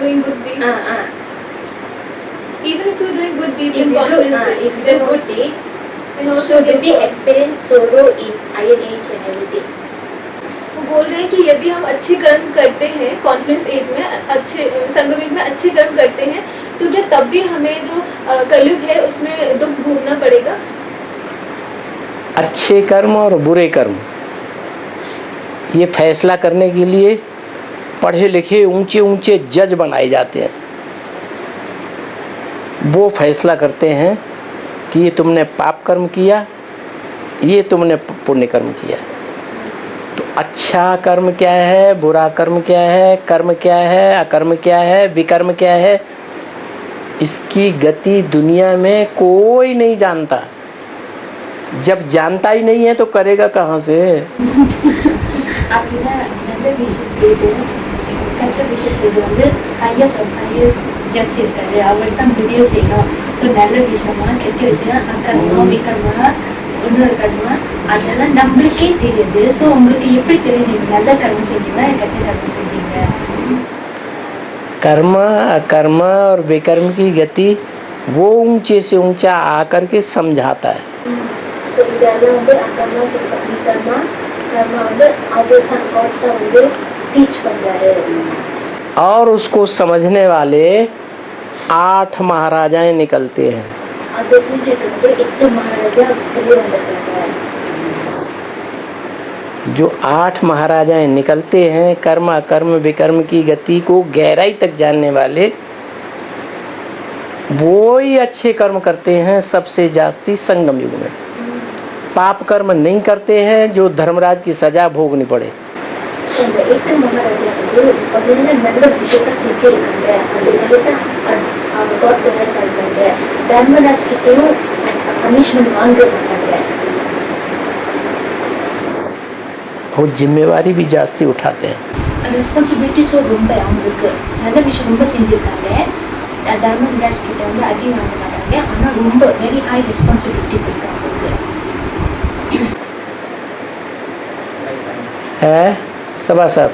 S11: doing good deeds, even if you're doing good deeds
S8: if
S11: in
S8: you do
S11: conferences,
S8: good deeds,
S11: then also
S8: so
S11: get
S8: we
S11: sorrow.
S8: experience sorrow in iron age and everything.
S11: वो बोल रहे हैं कि यदि हम अच्छे कर्म करते हैं कॉन्फ्रेंस एज में, अच्छे संगम युग में अच्छे कर्म करते हैं, तो क्या तब भी हमें जो कलयुग है उसमें दुख भोगना पड़ेगा?
S2: अच्छे कर्म और बुरे कर्म, ये फैसला करने के लिए पढ़े लिखे ऊंचे ऊंचे जज बनाए जाते हैं। वो फैसला करते हैं कि ये तुमने पाप कर्म किया, ये तुमने पुण्य कर्म किया। तो अच्छा कर्म क्या है, बुरा कर्म क्या है, कर्म क्या है, अकर्म क्या है, विकर्म क्या है, इसकी गति दुनिया में कोई नहीं जानता। जब जानता ही नहीं है तो करेगा कहाँ से?
S8: அப்படின்னா நல்ல விஷயம் செய்து கெட்ட விஷயம் செய்து வந்து ஹையஸ்ட் ஜட்ஜ் இருக்காரு, அவர் தான் முடிவு செய்யணும். ஸோ நல்ல விஷயமா கெட்ட விஷயம் அக்கர்மா விக்கர்மா இன்னொரு கர்மா அதெல்லாம் நம்மளுக்கே தெரியுது. ஸோ உங்களுக்கு எப்படி தெரியும் நீங்கள் நல்ல கர்மம் செஞ்சீங்களா கெட்ட கர்மம் செஞ்சீங்க?
S2: कर्म अकर्म और विकर्म की गति वो ऊंचे से ऊंचा आकर के समझाता है।
S8: ஸோ இதெல்லாம் வந்து அக்கர்மா விக்கர்மா கர்மா வந்து அவர் தான் வந்து டீச் பண்ணுறாரு.
S2: और उसको समझने वाले 8 महाराजाएं निकलते हैं।
S8: அது புரிஞ்சுட்டு 8 மகாராஜா வெளியே வந்திருக்காங்க.
S2: जो 8 महाराजाएं निकलते हैं कर्म अकर्म विकर्म की गति को गहराई तक जानने वाले, वो ही अच्छे कर्म करते हैं सबसे जास्ती संगम युग में। पाप कर्म नहीं करते हैं जो धर्मराज की सजा भोगनी पड़े।
S8: இந்த 8 மகாராஜா வந்து முதல்ல நல்ல விஷயத்தை செஞ்சிருக்காங்க, அதனால தான் அவங்க காட் ப்ரொடெக்ட் பண்ணுறாங்க. தர்மராஜ் கிட்டையும் பனிஷ்மெண்ட் வாங்க மாட்டாங்க.
S2: वो जिम्मेवारी भी जास्ती उठाते हैं।
S8: ரெஸ்பான்சிபிலிட்டிஸும் ரொம்ப அவங்களுக்கு நல்ல விஷயம் ரொம்ப செஞ்சுருக்காங்க. தர்மராஜ் கிட்ட வந்து அடி வாங்க மாட்டாங்க, ஆனால் ரொம்ப வெரி ஹை ரெஸ்பான்சிபிலிட்டிஸ் இருக்கு அவங்களுக்கு.
S2: है सभा साहब।